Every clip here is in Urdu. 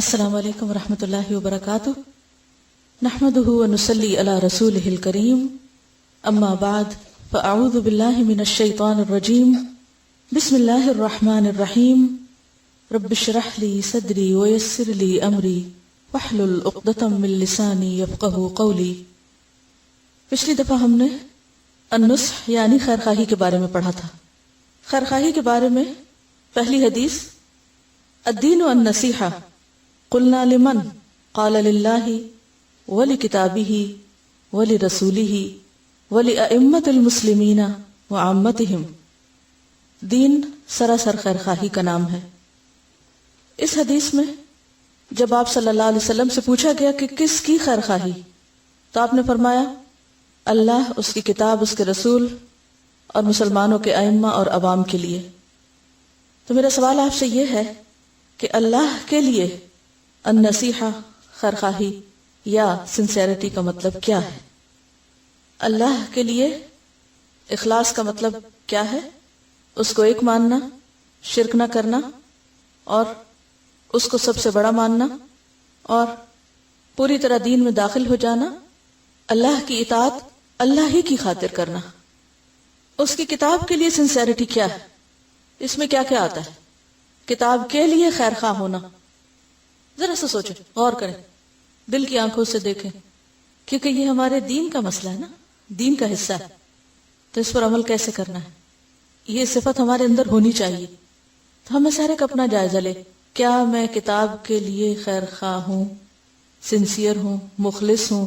السلام علیکم ورحمۃ اللہ وبرکاتہ نحمدہ ونصلی علی رسولہ الکریم اما بعد فاعوذ باللہ من الشیطان الرجیم بسم اللہ الرحمن الرحیم رب اشرح لی صدری ویسر لی امری واحلل عقدۃ من لسانی یفقہوا قولی۔ پچھلی دفعہ ہم نے النصح یعنی خیرخواہی کے بارے میں پڑھا تھا۔ خیرخواہی کے بارے میں پہلی حدیث الدین النصیحہ قلنا لمن قال للہ ولکتابہ ولرسولہ ولأئمۃ المسلمین وعامتہم۔ دین سراسر خیرخواہی کا نام ہے۔ اس حدیث میں جب آپ صلی اللہ علیہ وسلم سے پوچھا گیا کہ کس کی خیرخواہی، تو آپ نے فرمایا اللہ، اس کی کتاب، اس کے رسول اور مسلمانوں کے ائمہ اور عوام کے لیے۔ تو میرا سوال آپ سے یہ ہے کہ اللہ کے لیے النصیحہ خیرخواہی یا سنسیریٹی کا مطلب کیا ہے؟ اللہ کے لیے اخلاص کا مطلب کیا ہے؟ اس کو ایک ماننا، شرک نہ کرنا اور اس کو سب سے بڑا ماننا اور پوری طرح دین میں داخل ہو جانا، اللہ کی اطاعت اللہ ہی کی خاطر کرنا۔ اس کی کتاب کے لیے سنسیریٹی کیا ہے؟ اس میں کیا کیا آتا ہے؟ کتاب کے لیے خیرخواہ ہونا، ذرا سا سوچیں، غور کریں، دل کی آنکھوں سے دیکھیں، کیونکہ یہ ہمارے دین کا مسئلہ ہے نا، دین کا حصہ ہے، تو اس پر عمل کیسے کرنا ہے، یہ صفت ہمارے اندر ہونی چاہیے۔ تو ہمیں سارے کا اپنا جائزہ لے، کیا میں کتاب کے لیے خیرخواہ ہوں، سنسیئر ہوں، مخلص ہوں،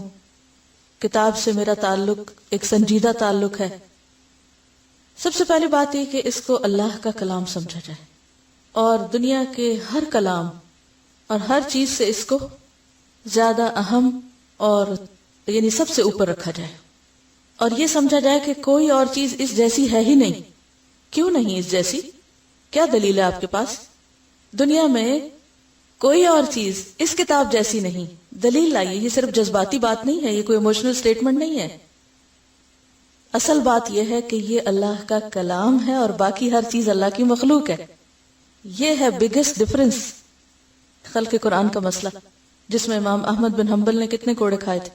کتاب سے میرا تعلق ایک سنجیدہ تعلق ہے؟ سب سے پہلی بات یہ کہ اس کو اللہ کا کلام سمجھا جائے اور دنیا کے ہر کلام اور ہر چیز سے اس کو زیادہ اہم اور یعنی سب سے اوپر رکھا جائے، اور یہ سمجھا جائے کہ کوئی اور چیز اس جیسی ہے ہی نہیں۔ کیوں نہیں اس جیسی؟ کیا دلیل ہے آپ کے پاس؟ دنیا میں کوئی اور چیز اس کتاب جیسی نہیں، دلیل لائیے۔ یہ صرف جذباتی بات نہیں ہے، یہ کوئی ایموشنل سٹیٹمنٹ نہیں ہے۔ اصل بات یہ ہے کہ یہ اللہ کا کلام ہے اور باقی ہر چیز اللہ کی مخلوق ہے۔ یہ ہے بگیسٹ ڈفرنس خلق قرآن کا مسئلہ، جس میں امام احمد بن حنبل نے کتنے کوڑے کھائے تھے۔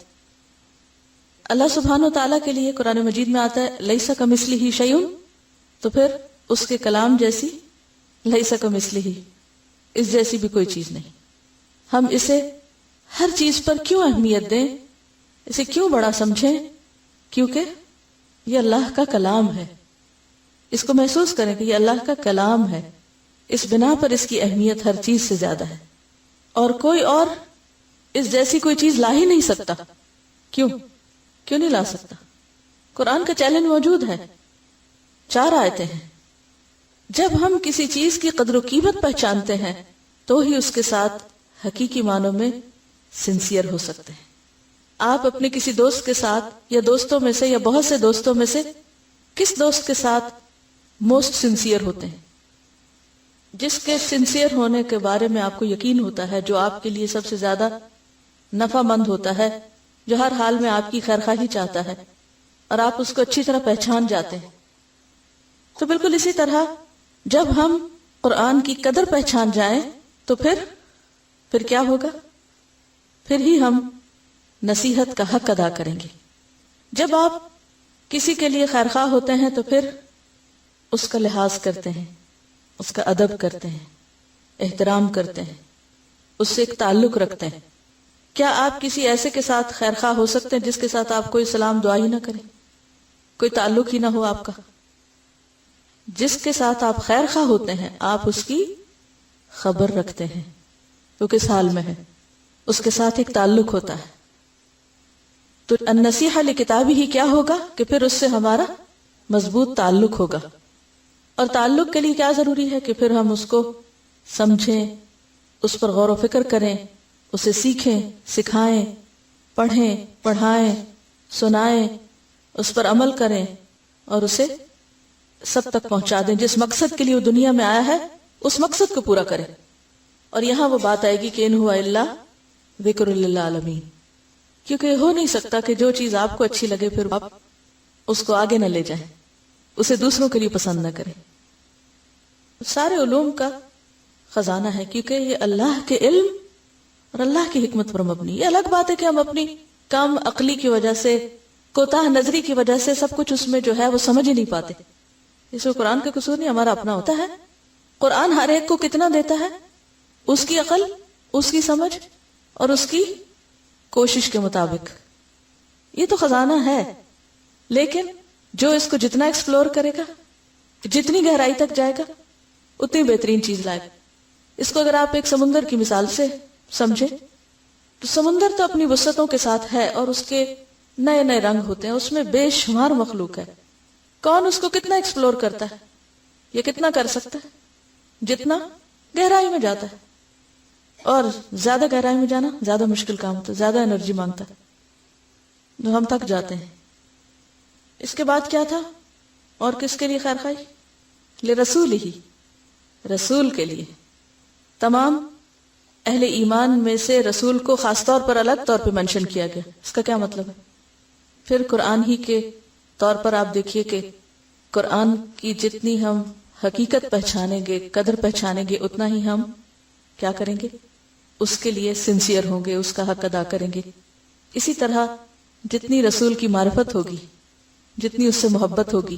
اللہ سبحانہ و تعالیٰ کے لیے قرآن مجید میں آتا ہے لیس کمثلہ شیء، تو پھر اس کے کلام جیسی لیس کمثلہ، اس جیسی بھی کوئی چیز نہیں۔ ہم اسے ہر چیز پر کیوں اہمیت دیں، اسے کیوں بڑا سمجھیں؟ کیونکہ یہ اللہ کا کلام ہے۔ اس کو محسوس کریں کہ یہ اللہ کا کلام ہے، اس بنا پر اس کی اہمیت ہر چیز سے زیادہ ہے، اور کوئی اور اس جیسی کوئی چیز لا ہی نہیں سکتا۔ کیوں نہیں لا سکتا؟ قرآن کا چیلنج موجود ہے، 4 آیتیں ہیں۔ جب ہم کسی چیز کی قدر و قیمت پہچانتے ہیں تو ہی اس کے ساتھ حقیقی معنوں میں سنسیئر ہو سکتے ہیں۔ آپ اپنے کسی دوست کے ساتھ یا دوستوں میں سے یا بہت سے دوستوں میں سے کس دوست کے ساتھ موسٹ سنسیئر ہوتے ہیں؟ جس کے سنسیئر ہونے کے بارے میں آپ کو یقین ہوتا ہے، جو آپ کے لیے سب سے زیادہ نفع مند ہوتا ہے، جو ہر حال میں آپ کی خیرخواہی چاہتا ہے اور آپ اس کو اچھی طرح پہچان جاتے ہیں۔ تو بالکل اسی طرح جب ہم قرآن کی قدر پہچان جائیں تو پھر کیا ہوگا؟ پھر ہی ہم نصیحت کا حق ادا کریں گے۔ جب آپ کسی کے لیے خیرخواہ ہوتے ہیں تو پھر اس کا لحاظ کرتے ہیں، اس کا ادب کرتے ہیں، احترام کرتے ہیں، اس سے ایک تعلق رکھتے ہیں۔ کیا آپ کسی ایسے کے ساتھ خیرخواہ ہو سکتے ہیں جس کے ساتھ آپ کوئی سلام دعا ہی نہ کریں، کوئی تعلق ہی نہ ہو آپ کا؟ جس کے ساتھ آپ خیرخواہ ہوتے ہیں آپ اس کی خبر رکھتے ہیں، وہ کس حال میں ہے، اس کے ساتھ ایک تعلق ہوتا ہے۔ تو النصیحہ لکتابہ ہی کیا ہوگا کہ پھر اس سے ہمارا مضبوط تعلق ہوگا، اور تعلق کے لیے کیا ضروری ہے کہ پھر ہم اس کو سمجھیں، اس پر غور و فکر کریں، اسے سیکھیں، سکھائیں، پڑھیں، پڑھائیں، سنائیں، اس پر عمل کریں اور اسے سب تک پہنچا دیں۔ جس مقصد کے لیے وہ دنیا میں آیا ہے اس مقصد کو پورا کریں۔ اور یہاں وہ بات آئے گی کہ ان ہوا الا ذکر للعالمین، کیونکہ ہو نہیں سکتا کہ جو چیز آپ کو اچھی لگے پھر آپ اس کو آگے نہ لے جائیں، اسے دوسروں کے لیے پسند نہ کریں۔ سارے علوم کا خزانہ ہے، کیونکہ یہ اللہ کے علم اور اللہ کی حکمت پر مبنی. یہ الگ بات ہے کہ ہم اپنی کم عقلی کی وجہ سے، کوتاہ نظری کی وجہ سے سب کچھ اس میں جو ہے وہ سمجھ ہی نہیں پاتے. اس میں قرآن کا قصور نہیں، ہمارا اپنا ہوتا ہے. قرآن ہر ایک کو کتنا دیتا ہے؟ اس کی عقل، اس کی سمجھ اور اس کی کوشش کے مطابق. یہ تو خزانہ ہے، لیکن جو اس کو جتنا ایکسپلور کرے گا، جتنی گہرائی تک جائے گا، اتنی بہترین چیز لائے گا. اس کو اگر آپ ایک سمندر کی مثال سے سمجھیں تو سمندر تو اپنی وسعتوں کے ساتھ ہے اور اس کے نئے نئے رنگ ہوتے ہیں، اس میں بے شمار مخلوق ہے. کون اس کو کتنا ایکسپلور کرتا ہے؟ یہ کتنا کر سکتا ہے؟ جتنا گہرائی میں جاتا ہے. اور زیادہ گہرائی میں جانا زیادہ مشکل کام ہوتا ہے، زیادہ انرجی مانگتا ہے، تو ہم تک جاتے ہیں. اس کے بعد کیا تھا؟ اور کس کے لیے خیر خواہی؟ لرسول ہی، رسول کے لیے. تمام اہل ایمان میں سے رسول کو خاص طور پر الگ طور پہ منشن کیا گیا. اس کا کیا مطلب ہے؟ پھر قرآن ہی کے طور پر آپ دیکھیے کہ قرآن کی جتنی ہم حقیقت پہچانیں گے، قدر پہچانیں گے، اتنا ہی ہم کیا کریں گے؟ اس کے لیے سنسیئر ہوں گے، اس کا حق ادا کریں گے. اسی طرح جتنی رسول کی معرفت ہوگی، جتنی اس سے محبت ہوگی،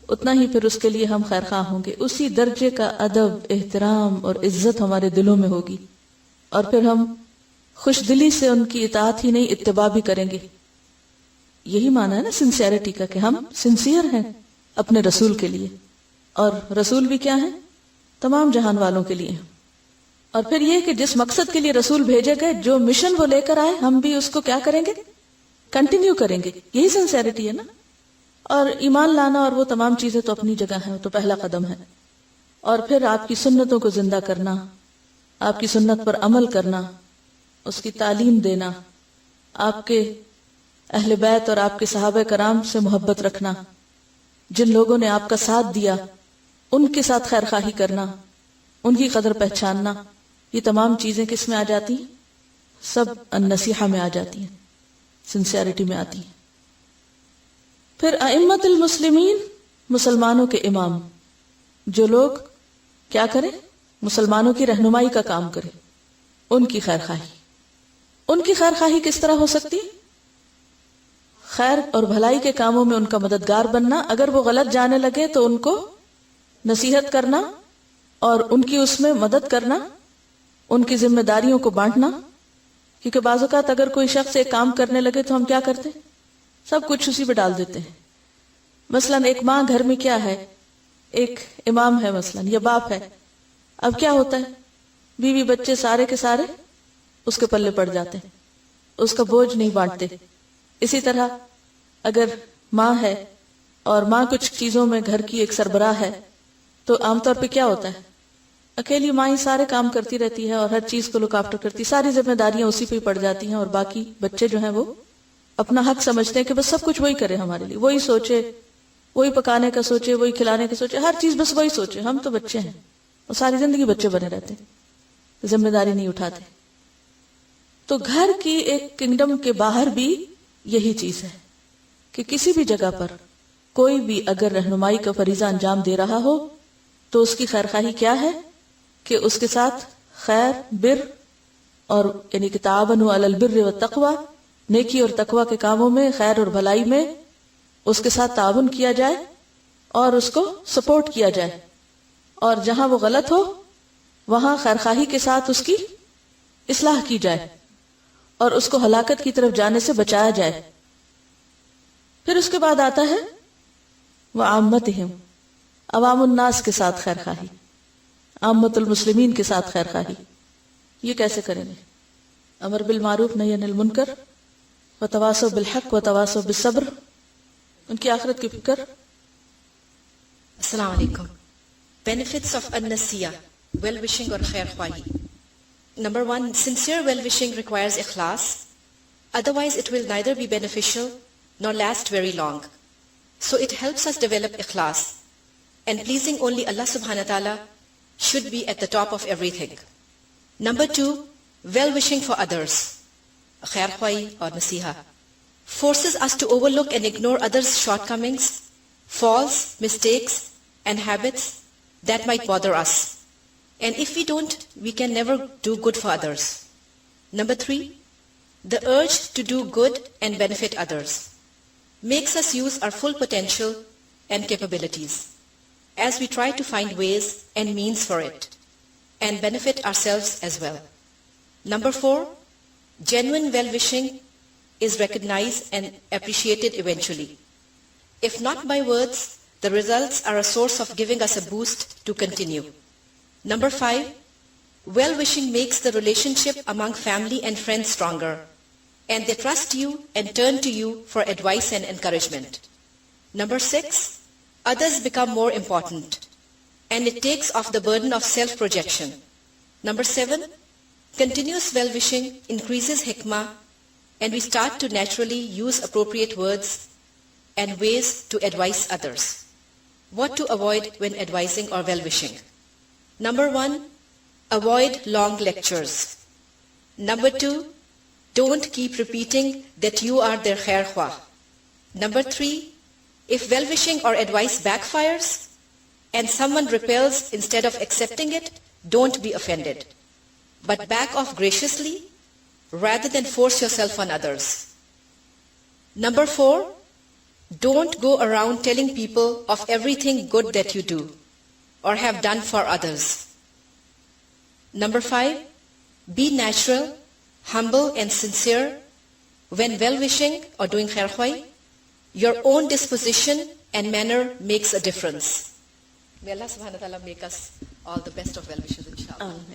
اتنا ہی پھر اس کے لیے ہم خیر خواہ ہوں گے. اسی درجے کا ادب، احترام اور عزت ہمارے دلوں میں ہوگی، اور پھر ہم خوش دلی سے ان کی اطاعت ہی نہیں، اتباع بھی کریں گے. یہی معنی ہے نا سنسیئرٹی کا، کہ ہم سنسیئر ہیں اپنے رسول کے لیے. اور رسول بھی کیا ہیں؟ تمام جہان والوں کے لیے. اور پھر یہ کہ جس مقصد کے لیے رسول بھیجے گئے، جو مشن وہ لے کر آئے، ہم بھی اس کو کیا کریں گے؟ کنٹینیو کریں گے. یہی سنسیئرٹی ہے نا. اور ایمان لانا اور وہ تمام چیزیں تو اپنی جگہ ہیں، وہ تو پہلا قدم ہے. اور پھر آپ کی سنتوں کو زندہ کرنا، آپ کی سنت پر عمل کرنا، اس کی تعلیم دینا، آپ کے اہل بیت اور آپ کے صحابہ کرام سے محبت رکھنا، جن لوگوں نے آپ کا ساتھ دیا ان کے ساتھ خیر خواہی کرنا، ان کی قدر پہچاننا. یہ تمام چیزیں کس میں آ جاتی ہیں؟ سب النصیحہ میں آ جاتی ہیں، سنسیئرٹی میں آتی ہیں. پھر ائمۃ المسلمین، مسلمانوں کے امام، جو لوگ کیا کریں؟ مسلمانوں کی رہنمائی کا کام کریں، ان کی خیر خواہی. ان کی خیر خواہی کس طرح ہو سکتی؟ خیر اور بھلائی کے کاموں میں ان کا مددگار بننا. اگر وہ غلط جانے لگے تو ان کو نصیحت کرنا اور ان کی اس میں مدد کرنا، ان کی ذمہ داریوں کو بانٹنا. کیونکہ بعض اوقات اگر کوئی شخص ایک کام کرنے لگے تو ہم کیا کرتے ہیں؟ سب کچھ اسی پہ ڈال دیتے ہیں. مثلا ایک ماں گھر میں کیا ہے؟ ایک امام ہے مثلا، یا باپ ہے. اب کیا ہوتا ہے؟ بیوی بچے سارے کے سارے اس کے پلے پڑ جاتے ہیں، اس کا بوجھ نہیں بانٹتے. اسی طرح اگر ماں ہے اور ماں کچھ چیزوں میں گھر کی ایک سربراہ ہے تو عام طور پہ کیا ہوتا ہے؟ اکیلی ماں ہی سارے کام کرتی رہتی ہے اور ہر چیز کو لک آفٹر کرتی، ساری ذمہ داریاں اسی پہ پڑ جاتی ہیں. اور باقی بچے جو ہیں وہ اپنا حق سمجھتے ہیں کہ بس سب کچھ وہی کرے ہمارے لیے، وہی سوچے، وہی پکانے کا سوچے، وہی کھلانے کا سوچے، ہر چیز بس وہی سوچے. ہم تو بچے ہیں اور ساری زندگی بچے بنے رہتے ہیں، ذمہ داری نہیں اٹھاتے. تو گھر کی ایک کنگڈم کے باہر بھی یہی چیز ہے کہ کسی بھی جگہ پر کوئی بھی اگر رہنمائی کا فریضہ انجام دے رہا ہو تو اس کی خیر خواہی کیا ہے کہ اس کے ساتھ خیر، بر اور یعنی کہ تعاونوا علی البر والتقوی، نیکی اور تقوی کے کاموں میں، خیر اور بھلائی میں اس کے ساتھ تعاون کیا جائے اور اس کو سپورٹ کیا جائے. اور جہاں وہ غلط ہو وہاں خیر خواہی کے ساتھ اس کی اصلاح کی جائے اور اس کو ہلاکت کی طرف جانے سے بچایا جائے. پھر اس کے بعد آتا ہے وعامتہم، عوام الناس کے ساتھ خیر خواہی، عامت المسلمین کے ساتھ خیر خواہی. یہ کیسے کریں گے؟ امر بالمعروف نہی عن المنکر وتواصوا بالحق وتواصوا بالصبر، ان کی آخرت کی فکر. السلام علیکم. Benefits of an-nasiyah, well-wishing اور خیر خواہی. Number 1, sincere well-wishing requires ikhlas. Otherwise it will neither be beneficial nor last very long. So it helps us develop ikhlas. And pleasing only Allah subhanahu wa ta'ala should be at the top of everything. Number 2, well-wishing for others. Khair khwahi or nasiha forces us to overlook and ignore others' shortcomings, faults, mistakes, and habits that might bother us. And if we don't, we can never do good for others. Number 3, the urge to do good and benefit others makes us use our full potential and capabilities as we try to find ways and means for it and benefit ourselves as well. Number 4, genuine well-wishing is recognized and appreciated eventually. If not by words, the results are a source of giving us a boost to continue. Number 5, well-wishing makes the relationship among family and friends stronger, and they trust you and turn to you for advice and encouragement. Number 6, others become more important, and it takes off the burden of self-projection. Number 7, continuous well-wishing increases hikmah, and we start to naturally use appropriate words and ways to advise others. What to avoid when advising or well-wishing? Number 1, avoid long lectures. Number 2, don't keep repeating that you are their khair khwah. Number 3, if well-wishing or advice backfires and someone repels instead of accepting it, don't be offended, but back off graciously rather than force yourself on others. Number 4, don't go around telling people of everything good that you do or have done for others. Number 5, be natural, humble and sincere when well-wishing or doing khair khwahi. Your own disposition and manner makes a difference. May Allah subhanahu wa ta'ala make us all the best of well-wishers inshallah.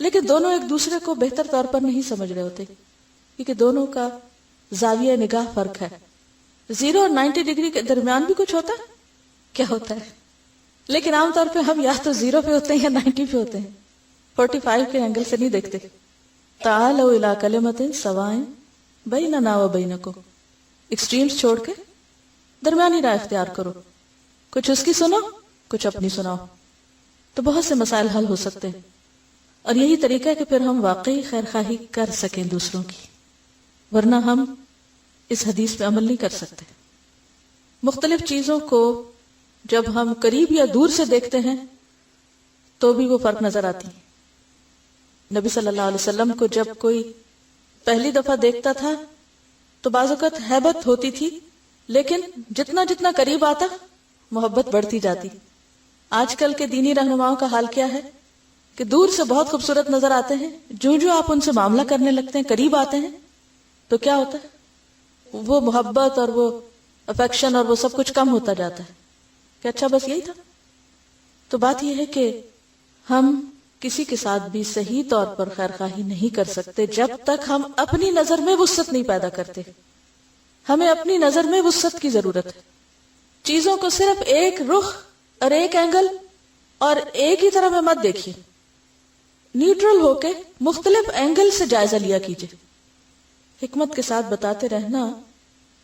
لیکن دونوں ایک دوسرے کو بہتر طور پر نہیں سمجھ رہے ہوتے، کیونکہ دونوں کا زاویہ نگاہ فرق ہے. 0 اور 90 ڈگری کے درمیان بھی کچھ ہوتا ہے. کیا ہوتا ہے؟ لیکن عام طور پہ ہم یا تو 0 پہ ہوتے ہیں یا 90 پہ ہوتے ہیں، 45 کے اینگل سے نہیں دیکھتے. تعالوا الی کلمۃ سواء بیننا و بینکم، ایکسٹریمز چھوڑ کے درمیانی راہ اختیار کرو، کچھ اس کی سنو کچھ اپنی سناؤ، تو بہت سے مسائل حل ہو سکتے ہیں. اور یہی طریقہ ہے کہ پھر ہم واقعی خیر خواہی کر سکیں دوسروں کی، ورنہ ہم اس حدیث پہ عمل نہیں کر سکتے. مختلف چیزوں کو جب ہم قریب یا دور سے دیکھتے ہیں تو بھی وہ فرق نظر آتی ہے. نبی صلی اللہ علیہ وسلم کو جب کوئی پہلی دفعہ دیکھتا تھا تو بعض اوقات ہیبت ہوتی تھی، لیکن جتنا جتنا قریب آتا محبت بڑھتی جاتی. آج کل کے دینی رہنماؤں کا حال کیا ہے کہ دور سے بہت خوبصورت نظر آتے ہیں، جو آپ ان سے معاملہ کرنے لگتے ہیں، قریب آتے ہیں تو کیا ہوتا ہے؟ وہ محبت اور وہ افیکشن اور وہ سب کچھ کم ہوتا جاتا ہے کہ اچھا بس یہی تھا. تو بات یہ ہے کہ ہم کسی کے ساتھ بھی صحیح طور پر خیر خواہی نہیں کر سکتے جب تک ہم اپنی نظر میں وسعت نہیں پیدا کرتے. ہمیں اپنی نظر میں وسعت کی ضرورت ہے. چیزوں کو صرف ایک رخ اور ایک اینگل اور ایک ہی طرح میں مت دیکھیے، نیوٹرل ہو کے مختلف اینگل سے جائزہ لیا کیجیے. حکمت کے ساتھ بتاتے رہنا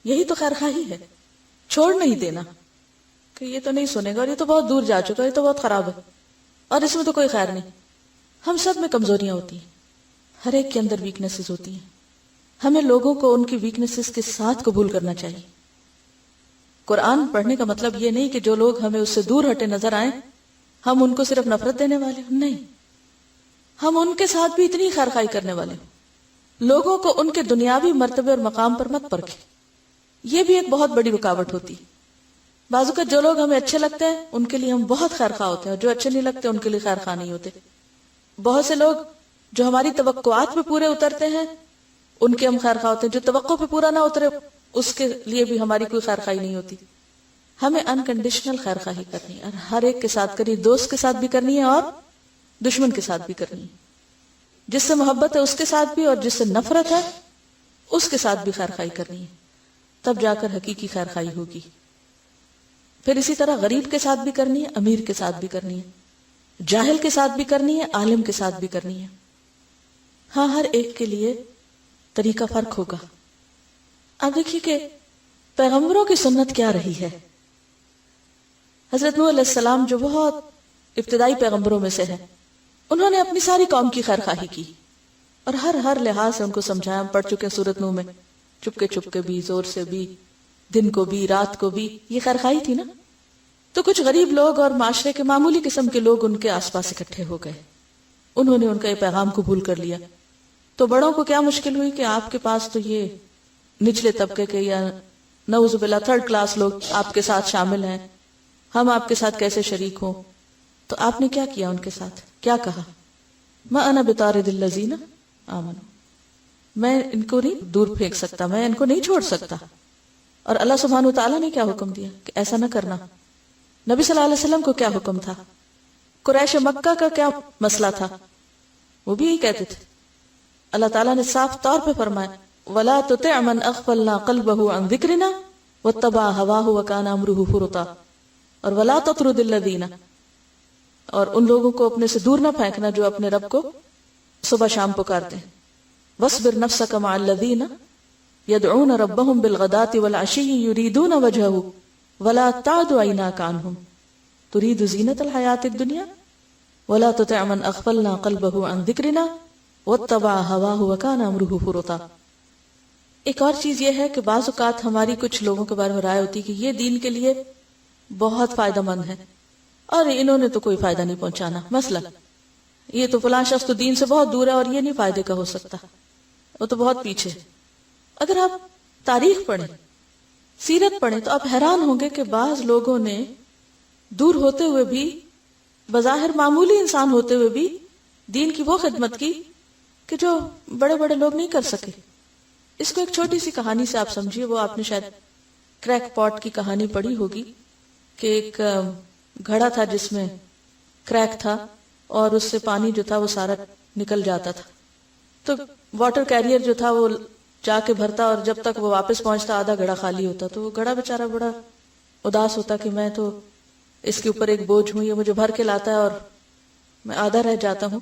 یہی تو خیر خواہی ہے. چھوڑ نہیں دینا کہ یہ تو نہیں سنے گا اور یہ تو بہت دور جا چکا، یہ تو بہت خراب ہے اور اس میں تو کوئی خیر نہیں. ہم سب میں کمزوریاں ہوتی ہیں، ہر ایک کے اندر ویکنیسز ہوتی ہیں. ہمیں لوگوں کو ان کی ویکنیسز کے ساتھ قبول کرنا چاہیے. قرآن پڑھنے کا مطلب یہ نہیں کہ جو لوگ ہمیں اس سے دور ہٹے نظر آئیں ہم ان کو صرف نفرت دینے والے ہوں، نہیں، ہم ان کے ساتھ بھی اتنی خیر خواہی کرنے والے ہوں. لوگوں کو ان کے دنیاوی مرتبے اور مقام پر مت پرکھیں، یہ بھی ایک بہت بڑی رکاوٹ ہوتی. بعض اوقات جو لوگ ہمیں اچھے لگتے ہیں ان کے لیے ہم بہت خیر خواہ ہوتے ہیں اور جو اچھے نہیں لگتے ان کے لیے خیر خواہ نہیں ہوتے. بہت سے لوگ جو ہماری توقعات پہ پورے اترتے ہیں ان کے ہم خیر خواہ ہوتے ہیں، جو توقع پہ پورا نہ اترے اس کے لیے بھی ہماری کوئی خیر خواہی نہیں ہوتی. ہمیں انکنڈیشنل خیر خواہی کرنی ہے اور ہر ایک کے ساتھ کرنی، دوست کے ساتھ بھی کرنی ہے اور دشمن کے ساتھ بھی کرنی ہے. جس سے محبت ہے اس کے ساتھ بھی اور جس سے نفرت ہے اس کے ساتھ بھی خیر خواہی کرنی ہے، تب جا کر حقیقی خیر خواہی ہوگی. پھر اسی طرح غریب کے ساتھ بھی کرنی ہے، امیر کے ساتھ بھی کرنی ہے، جاہل کے ساتھ بھی کرنی ہے، عالم کے ساتھ بھی کرنی ہے. ہاں ہر ایک کے لیے طریقہ فرق ہوگا. اب دیکھیے کہ پیغمبروں کی سنت کیا رہی ہے. حضرت نوح علیہ السلام جو بہت ابتدائی پیغمبروں میں سے ہے، انہوں نے اپنی ساری قوم کی خیر خواہی کی اور ہر لحاظ سے ان کو سمجھایا. ہم پڑھ چکے ہیں سورۃ نوح میں، چپ کے بھی، زور سے بھی، دن کو بھی، رات کو بھی، یہ خیر خواہی تھی نا. تو کچھ غریب لوگ اور معاشرے کے معمولی قسم کے لوگ ان کے آس پاس اکٹھے ہو گئے، انہوں نے ان کا یہ پیغام قبول کر لیا. تو بڑوں کو کیا مشکل ہوئی کہ آپ کے پاس تو یہ نچلے طبقے کے یا نعوذ باللہ 3rd کلاس لوگ آپ کے ساتھ شامل ہیں، ہم آپ کے ساتھ کیسے شریک ہوں. تو آپ نے کیا کیا ان کے ساتھ؟ کیا کہا؟ ما انا بطارد الذین آمنوا، میں ان کو نہیں دور پھینک سکتا، میں ان کو نہیں چھوڑ سکتا. اور اللہ سبحانہ وتعالیٰ نے کیا حکم دیا کہ ایسا نہ کرنا. نبی صلی اللہ علیہ وسلم کو کیا حکم تھا؟ قریش مکہ کا کیا مسئلہ تھا؟ وہ بھی یہی کہتے تھے. اللہ تعالیٰ نے صاف طور پہ فرمایا وَلَا تُطِعْ مَنْ أَغْفَلْنَا قَلْبَهُ عَنْ ذِكْرِنَا وَاتَّبَعَ هَوَاهُ وَكَانَ أَمْرُهُ فُرُطًا، اور وَلَا تَطْرُدِ الَّذِينَ، اور ان لوگوں کو اپنے سے دور نہ پھینکنا جو اپنے رب کو صبح شام پکارتے ہیں. وَاصْبِرْ نَفْسَكَ مَعَ الَّذِينَ يَدْعُونَ رَبَّهُمْ بِالْغَدَاةِ وَالْعَشِيِّ يُرِيدُونَ وَجْهَهُ وَلَا تَعْدُ عَيْنَاكَ عَنْهُمْ تُرِيدُ زِينَةَ الْحَيَاةِ الدُّنْيَا وَلَا تُطِعْ مَنْ أَغْفَلْنَا قَلْبَهُ عَنْ ذِكْرِنَا وَاتَّبَعَ هَوَاهُ وَكَانَ أَمْرُهُ فُرُطًا. ایک اور چیز یہ ہے کہ بعض اوقات ہماری کچھ لوگوں کے بارے میں رائے ہوتی کہ یہ دین کے لیے بہت فائدہ مند ہے اور انہوں نے تو کوئی فائدہ نہیں پہنچانا، مثلا یہ تو فلاں شخص تو دین سے بہت دور ہے اور یہ نہیں فائدے کا ہو سکتا، وہ تو بہت پیچھے. اگر آپ تاریخ پڑھیں، سیرت پڑھیں تو آپ حیران ہوں گے کہ بعض لوگوں نے دور ہوتے ہوئے بھی، بظاہر معمولی انسان ہوتے ہوئے بھی دین کی وہ خدمت کی کہ جو بڑے بڑے لوگ نہیں کر سکے. اس کو ایک چھوٹی سی کہانی سے آپ سمجھیے. وہ آپ نے شاید کریک پاٹ کی کہانی پڑھی ہوگی کہ ایک گھڑا تھا جس میں کریک تھا اور اس سے پانی جو تھا وہ سارا نکل جاتا تھا. تو واٹر کیریئر جو تھا وہ جا کے بھرتا اور جب تک وہ واپس پہنچتا آدھا گھڑا خالی ہوتا. تو وہ گھڑا بیچارہ بڑا اداس ہوتا کہ میں تو اس کے اوپر ایک بوجھ ہوں, یہ مجھے بھر کے لاتا ہے اور میں آدھا رہ جاتا ہوں,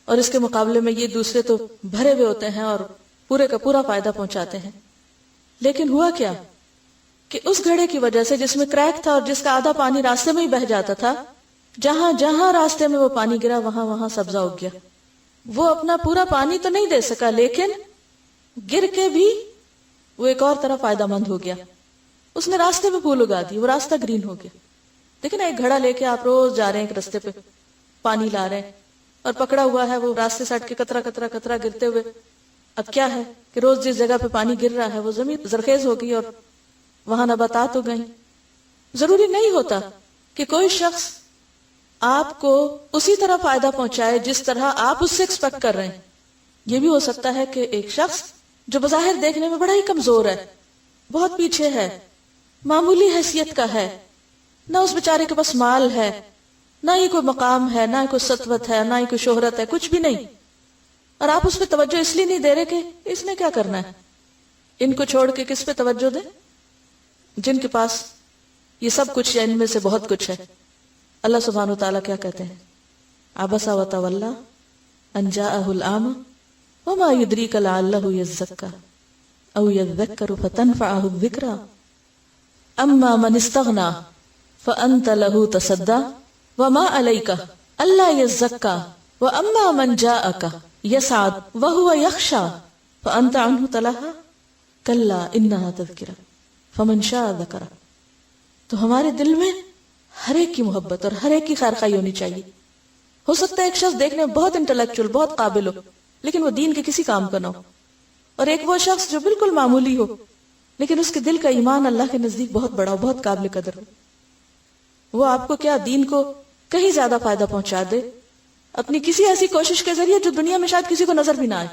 اور اس کے مقابلے میں یہ دوسرے تو بھرے ہوئے ہوتے ہیں اور پورے کا پورا فائدہ پہنچاتے ہیں. لیکن ہوا کیا کہ اس گھڑے کی وجہ سے جس میں کریک تھا اور جس کا آدھا پانی راستے میں ہی بہ جاتا تھا, جہاں جہاں راستے میں وہ پانی گرا وہاں وہاں سبزہ اگ گیا. وہ اپنا پورا پانی تو نہیں دے سکا, لیکن گر کے بھی وہ ایک اور طرح فائدہ مند ہو گیا. اس نے راستے میں پھول اگا دی, وہ راستہ گرین ہو گیا. لیکن ایک گھڑا لے کے آپ روز جا رہے ہیں ایک راستے پہ, پانی لا رہے ہیں اور پکڑا ہوا ہے وہ راستے سے ہٹ کے قطرہ قطرہ قطرہ گرتے ہوئے. اب کیا ہے کہ روز جس جگہ پہ پانی گر رہا ہے وہ زمین زرخیز ہو گئی اور وہاں نباتات ہو گئی. ضروری نہیں ہوتا کہ کوئی شخص آپ کو اسی طرح فائدہ پہنچائے جس طرح آپ اس سے ایکسپیکٹ کر رہے ہیں. یہ بھی ہو سکتا ہے کہ ایک شخص جو بظاہر دیکھنے میں بڑا ہی کمزور ہے, بہت پیچھے ہے, معمولی حیثیت کا ہے, نہ اس بیچارے کے پاس مال ہے, نہ ہی کوئی مقام ہے, نہ کوئی سطوت ہے, نہ ہی کوئی شہرت ہے, کچھ بھی نہیں, اور آپ اس پہ توجہ اس لیے نہیں دے رہے کہ اس نے کیا کرنا ہے. ان کو چھوڑ کے کس پہ توجہ دیں جن کے پاس یہ سب کچھ ہے, ان میں سے بہت کچھ ہے. اللہ سبحانہ وتعالیٰ کیا کہتے ہیں, عبس وتولی ان جاءہ الاعمی وما یدریک لعلہ یزکا او یذکر فتنفعہ الذکری اما من استغنی فانت له تصدی وما علیک الا یزکا واما من جاءک یسعد وهو یخشی فانت عنہ تلہی کلا انہا تذکرہ فمن شاء ذکرہ. تو ہمارے دل میں ہر ایک کی محبت اور ہر ایک کی خیر خواہی ہونی چاہیے. ہو سکتا ہے ایک شخص دیکھنے میں بہت انٹلیکچوئل, بہت قابل ہو, لیکن وہ دین کے کسی کام کا نہ ہو, اور ایک وہ شخص جو بالکل معمولی ہو لیکن اس کے دل کا ایمان اللہ کے نزدیک بہت بڑا ہو, بہت قابل قدر ہو. وہ آپ کو کیا دین کو کہیں زیادہ فائدہ پہنچا دے اپنی کسی ایسی کوشش کے ذریعے جو دنیا میں شاید کسی کو نظر بھی نہ آئے.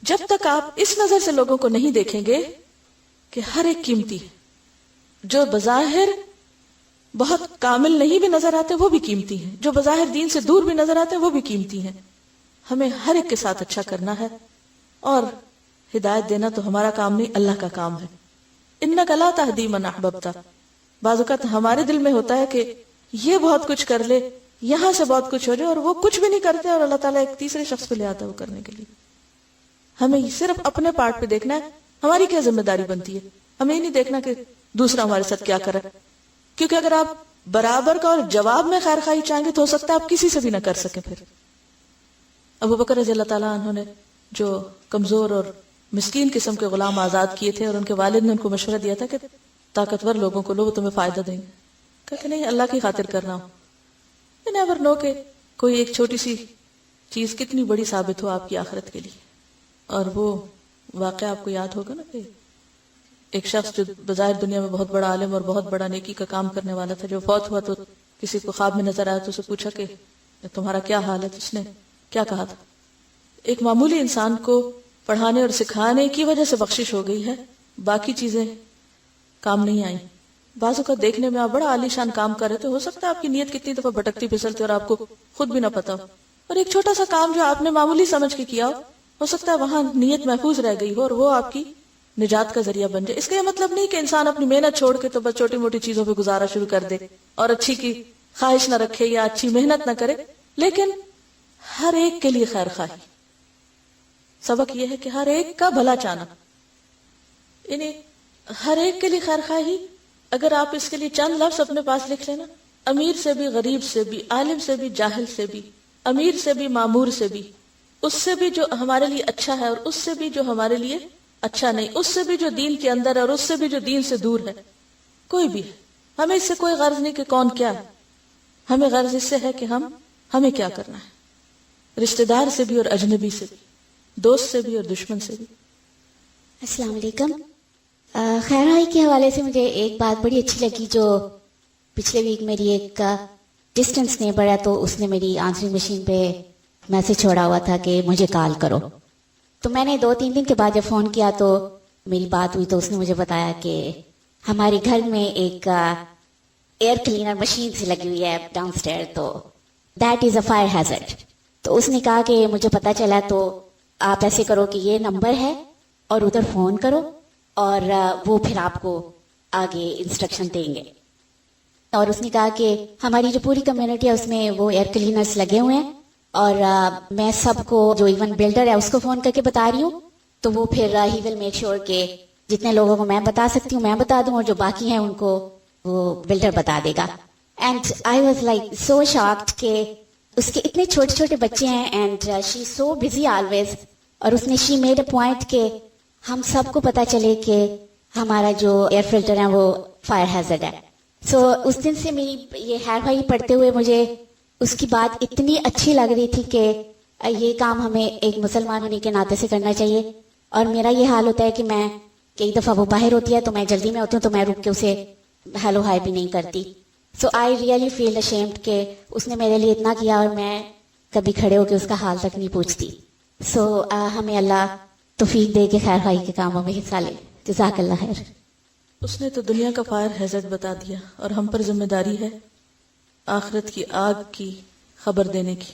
جب تک آپ اس نظر سے لوگوں کو نہیں دیکھیں گے کہ ہر ایک قیمتی ہے, جو بظاہر بہت کامل نہیں بھی نظر آتے وہ بھی قیمتی ہیں, جو بظاہر دین سے دور بھی نظر آتے وہ بھی قیمتی ہیں. ہمیں ہر ایک کے ساتھ اچھا کرنا ہے, اور ہدایت دینا تو ہمارا کام نہیں, اللہ کا کام ہے. انک لا تہدی من احببت. بعض اوقات ہمارے دل میں ہوتا ہے کہ یہ بہت کچھ کر لے, یہاں سے بہت کچھ ہو جائے, اور وہ کچھ بھی نہیں کرتے اور اللہ تعالیٰ ایک تیسرے شخص پہ لے آتا ہے وہ کرنے کے لیے. ہمیں صرف اپنے پارٹ پہ دیکھنا ہے, ہماری کیا ذمہ داری بنتی ہے. ہمیں نہیں دیکھنا کہ دوسرا ہمارے ساتھ کیا کرے, کیونکہ اگر آپ برابر کا اور جواب میں خیر خواہی چاہیں گے تو ہو سکتا ہے آپ کسی سے بھی نہ کر سکیں. پھر ابو بکر رضی اللہ تعالیٰ عنہ نے جو کمزور اور مسکین قسم کے غلام آزاد کیے تھے, اور ان کے والد نے ان کو مشورہ دیا تھا کہ طاقتور لوگوں کو لو, وہ تمہیں فائدہ دیں گے. کہ نہیں, اللہ کی خاطر کرنا ہو. You never know کہ کوئی ایک چھوٹی سی چیز کتنی بڑی ثابت ہو آپ کی آخرت کے لیے. اور وہ واقعہ آپ کو یاد ہوگا نا کہ ایک شخص جو بظاہر دنیا میں بہت بڑا عالم اور بہت بڑا نیکی کا کام کرنے والا تھا, جو فوت ہوا تو کسی کو خواب میں نظر آیا تو اسے پوچھا کہ تمہارا کیا حال ہے, تو اس نے کیا کہا تھا. ایک معمولی انسان کو پڑھانے اور سکھانے کی وجہ سے بخشش ہو گئی ہے, باقی چیزیں کام نہیں آئیں. بعضوں کا دیکھنے میں آپ بڑا عالی شان کام کر رہے تھے, ہو سکتا ہے آپ کی نیت کتنی دفعہ بھٹکتی پھسلتی اور آپ کو خود بھی نہ پتا ہو, اور ایک چھوٹا سا کام جو آپ نے معمولی سمجھ کے کیا ہو سکتا ہے وہاں نیت محفوظ رہ گئی ہو اور وہ آپ کی نجات کا ذریعہ بن جائے. اس کا یہ مطلب نہیں کہ انسان اپنی محنت چھوڑ کے تو بس چھوٹی موٹی چیزوں پہ گزارا شروع کر دے اور اچھی کی خواہش نہ رکھے یا اچھی محنت نہ کرے, لیکن ہر ایک کے لیے خیر خواہی. سبق یہ ہے کہ ہر ایک کا بھلا چاہنا, یعنی ہر ایک کے لیے خیر خواہی. اگر آپ اس کے لیے چند لفظ اپنے پاس لکھ لینا, امیر سے بھی, غریب سے بھی, عالم سے بھی, جاہل سے بھی, امیر سے بھی, معمور سے بھی, اس سے بھی جو ہمارے لیے اچھا ہے اور اس سے بھی جو ہمارے لیے اچھا نہیں, اس سے بھی جو دین کے اندر ہے اور اس سے بھی جو دین سے دور ہے, کوئی بھی ہے. ہمیں اس سے کوئی غرض نہیں کہ کون کیا ہے, ہمیں غرض اس سے ہے کہ ہمیں کیا کرنا ہے, رشتہ دار سے بھی اور اجنبی سے بھی, دوست سے بھی اور دشمن سے بھی. السلام علیکم. خیرخواہی کے حوالے سے مجھے ایک بات بڑی اچھی لگی, جو پچھلے ویک میری ایک ڈسٹنس نیبر ہے, تو اس نے میری آنسرنگ مشین پہ میسج چھوڑا ہوا تھا کہ مجھے کال کرو. تو میں نے 2-3 دن کے بعد جب فون کیا تو میری بات ہوئی, تو اس نے مجھے بتایا کہ ہمارے گھر میں ایک ایئر کلینر مشین سی لگی ہوئی ہے ڈاؤن اسٹیئر, تو دیٹ از اے فائر ہیزارڈ. تو اس نے کہا کہ مجھے پتا چلا تو آپ ایسے کرو کہ یہ نمبر ہے اور ادھر فون کرو اور وہ پھر آپ کو آگے انسٹرکشن دیں گے. اور اس نے کہا کہ ہماری جو پوری کمیونٹی ہے اس میں وہ ایئر کلینرز لگے ہوئے ہیں اور میں سب کو جو ایون بلڈر ہے اس کو فون کر کے بتا رہی ہوں, تو وہ پھر ہی ول میک شیور کہ جتنے لوگوں کو میں بتا سکتی ہوں میں بتا دوں اور جو باقی ہیں ان کو وہ بلڈر بتا دے گا. And I was like so shocked کہ اس کے اتنے چھوٹے چھوٹے بچے ہیں and she so busy always, اور اس نے شی میڈ اے پوائنٹ کہ ہم سب کو پتا چلے کہ ہمارا جو ایئر فلٹر ہے وہ فائر ہیزرڈ ہے. سو اس دن سے میری یہ خیر خواہی پڑھتے ہوئے مجھے اس کی بات اتنی اچھی لگ رہی تھی کہ یہ کام ہمیں ایک مسلمان ہونے کے ناطے سے کرنا چاہیے. اور میرا یہ حال ہوتا ہے کہ میں کئی دفعہ وہ باہر ہوتی ہے تو میں جلدی میں ہوتی ہوں تو میں رک کے اسے ہیلو ہائی بھی نہیں کرتی. سو آئی ریئلی فیل اشیمڈ کہ اس نے میرے لیے اتنا کیا اور میں کبھی کھڑے ہو کے اس کا حال تک نہیں پوچھتی. سو ہمیں اللہ توفیق دے کے خیر خواہی کے کاموں میں حصہ لے. جزاک اللہ خیر. اس نے تو دنیا کا فائر ہیزرڈ بتا دیا اور ہم پر ذمہ داری ہے آخرت کی آگ کی خبر دینے کی.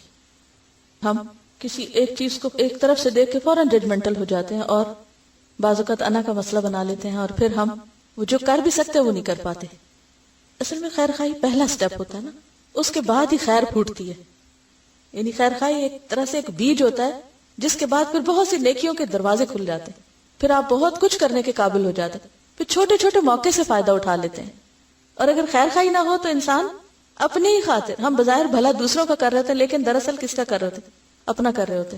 ہم کسی ایک چیز کو ایک طرف سے دیکھ کے فوراً ججمنٹل ہو جاتے ہیں اور بعض اوقات انا کا مسئلہ بنا لیتے ہیں اور پھر ہم وہ جو کر بھی سکتے وہ نہیں کر پاتے. اصل میں خیر خواہی پہلا سٹیپ ہوتا ہے نا, اس کے بعد ہی خیر پھوٹتی ہے. یعنی خیر خواہی ایک طرح سے ایک بیج ہوتا ہے جس کے بعد پھر بہت سی نیکیوں کے دروازے کھل جاتے ہیں, پھر آپ بہت کچھ کرنے کے قابل ہو جاتے ہیں, پھر چھوٹے چھوٹے موقع سے فائدہ اٹھا لیتے ہیں. اور اگر خیر خواہی نہ ہو تو انسان اپنی ہی خاطر, ہم بظاہر بھلا دوسروں کا کر رہے تھے لیکن دراصل کس کا کر رہے تھے, اپنا کر رہے ہوتے.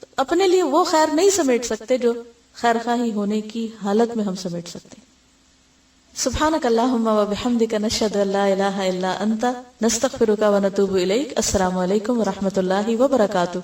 تو اپنے لیے وہ خیر نہیں سمیٹ سکتے جو خیر خواہی ہونے کی حالت میں ہم سمیٹ سکتے. سبحانک اللہم و بحمدک نشہد ان لا الہ الا انت نستغفرک و نتوب الیک. السلام علیکم و رحمۃ اللہ وبرکاتہ.